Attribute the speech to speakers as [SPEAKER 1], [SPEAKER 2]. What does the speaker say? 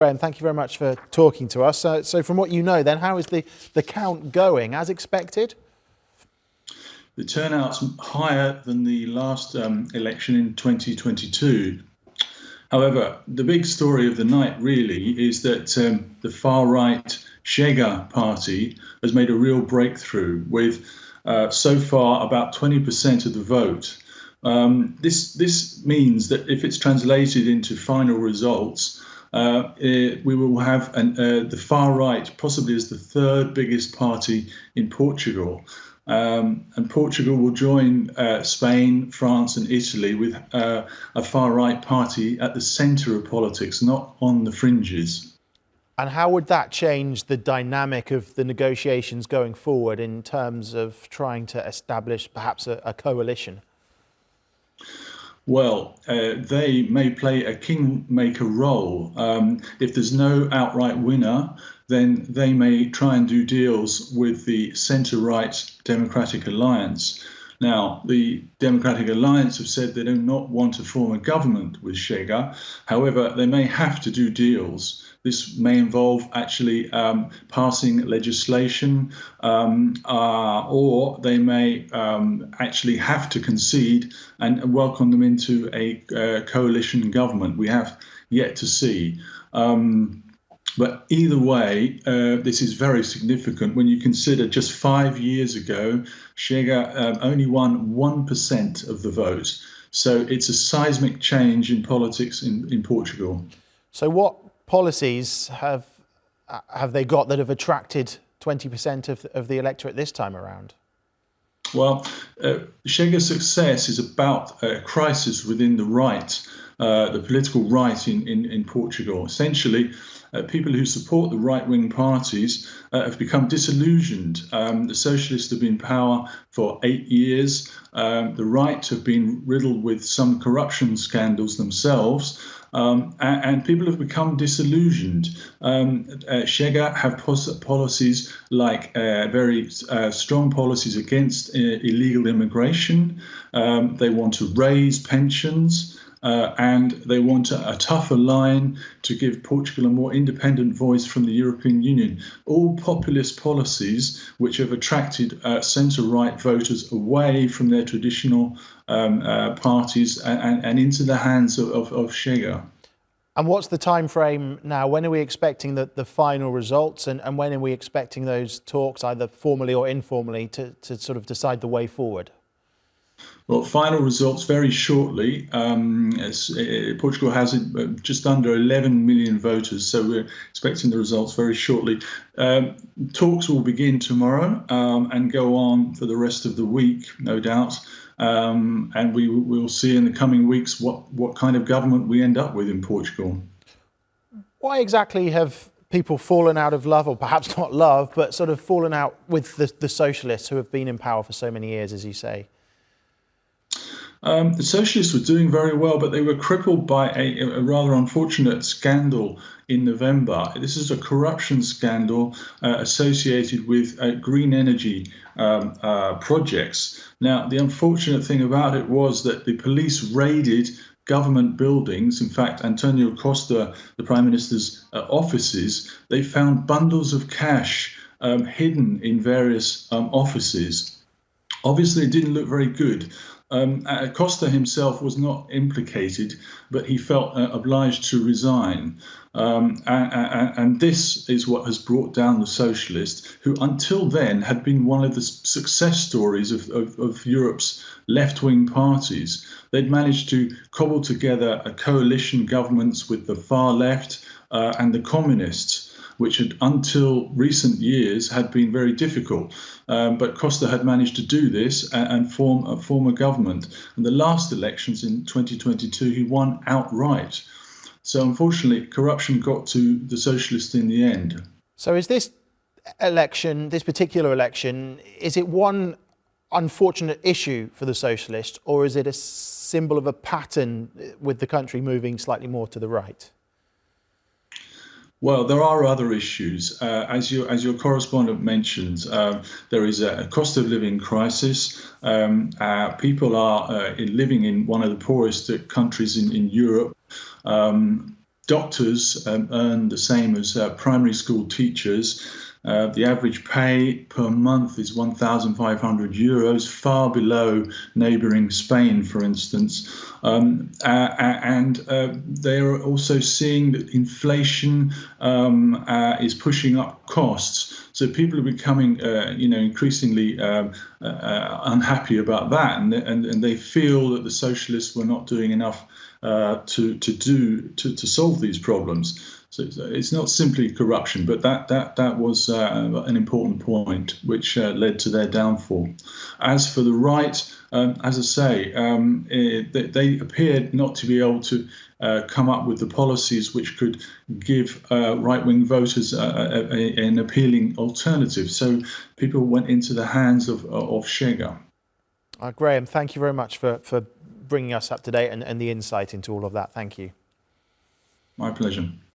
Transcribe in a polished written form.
[SPEAKER 1] Graham, thank you very much for talking to us. So from what you know then, how is the count going? As expected?
[SPEAKER 2] The turnout's higher than the last election in 2022. However, the big story of the night really is that the far-right Chega party has made a real breakthrough with so far about 20% of the vote. This means that if it's translated into final results, we will have the far right possibly as the third biggest party in Portugal. And Portugal will join Spain, France and Italy with a far right party at the centre of politics, not on the fringes.
[SPEAKER 1] And how would that change the dynamic of the negotiations going forward in terms of trying to establish perhaps a coalition?
[SPEAKER 2] Well, they may play a kingmaker role. If there's no outright winner, then they may try and do deals with the centre-right Democratic Alliance. Now, the Democratic Alliance have said they do not want to form a government with Chega. However, they may have to do deals. This may involve actually passing legislation, or they may actually have to concede and welcome them into a coalition government. We have yet to see. But either way, this is very significant when you consider just 5 years ago, Chega only won 1% of the vote. So it's a seismic change in politics in Portugal.
[SPEAKER 1] So what policies have they got that have attracted 20% of the electorate this time around?
[SPEAKER 2] Well, Chega's success is about a crisis within the right, the political right in Portugal. Essentially, people who support the right-wing parties have become disillusioned. The socialists have been in power for 8 years. The right have been riddled with some corruption scandals themselves. And people have become disillusioned. Chega have policies like very strong policies against illegal immigration. They want to raise pensions. And they want a tougher line to give Portugal a more independent voice from the European Union. All populist policies which have attracted centre-right voters away from their traditional parties and into the hands of Chega.
[SPEAKER 1] And what's the time frame now? When are we expecting the final results, and when are we expecting those talks, either formally or informally, to sort of decide the way forward?
[SPEAKER 2] Well, final results very shortly. Portugal has just under 11 million voters, so we're expecting the results very shortly. Talks will begin tomorrow and go on for the rest of the week, no doubt. And we will see in the coming weeks what kind of government we end up with in Portugal.
[SPEAKER 1] Why exactly have people fallen out of love, or perhaps not love, but sort of fallen out with the socialists who have been in power for so many years, as you say?
[SPEAKER 2] The socialists were doing very well, but they were crippled by a rather unfortunate scandal in November. This is a corruption scandal associated with green energy projects. Now, the unfortunate thing about it was that the police raided government buildings. In fact, Antonio Costa, the Prime Minister's offices, they found bundles of cash hidden in various offices. Obviously, it didn't look very good. Costa himself was not implicated, but he felt obliged to resign. And this is what has brought down the socialists, who until then had been one of the success stories of Europe's left-wing parties. They'd managed to cobble together a coalition governments with the far left and the communists, which had, until recent years, had been very difficult. But Costa had managed to do this and form a government. In the last elections in 2022, he won outright. So unfortunately, corruption got to the socialists in the end.
[SPEAKER 1] So is this election, this particular election, is it one unfortunate issue for the socialists, or is it a symbol of a pattern with the country moving slightly more to the right?
[SPEAKER 2] Well, there are other issues. As your correspondent mentions, there is a cost of living crisis. People are living in one of the poorest countries in Europe. doctors earn the same as primary school teachers. The average pay per month is €1,500, far below neighbouring Spain, for instance. And they are also seeing that inflation is pushing up costs. So people are becoming, increasingly unhappy about that, and they feel that the socialists were not doing enough to solve these problems. So it's not simply corruption, but that was an important point which led to their downfall. As for the right, as I say, they appeared not to be able to come up with the policies which could give right-wing voters an appealing alternative. So people went into the hands of Chega.
[SPEAKER 1] Graham, thank you very much for bringing us up to date and the insight into all of that. Thank you.
[SPEAKER 2] My pleasure.